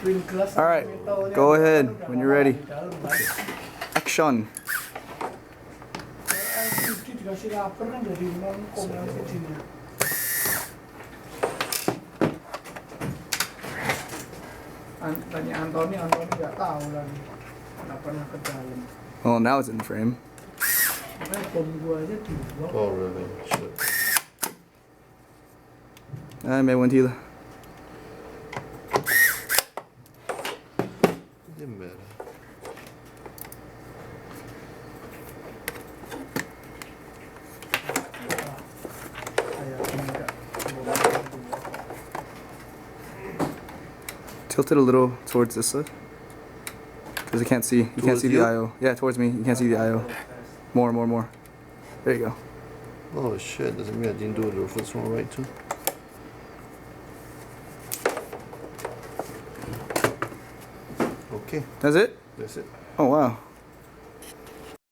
Alright, go ahead when you're ready. Action. Well, now it's in frame. Oh, really? Shit. May one tila. Didn't matter. Tilt it a little towards this side. Because I can't see. You can't see the IO. Yeah, towards me. You can't see the IO. More. There you go. Oh shit, doesn't mean I didn't do it the first one right too. Okay. That's it? That's it. Oh wow.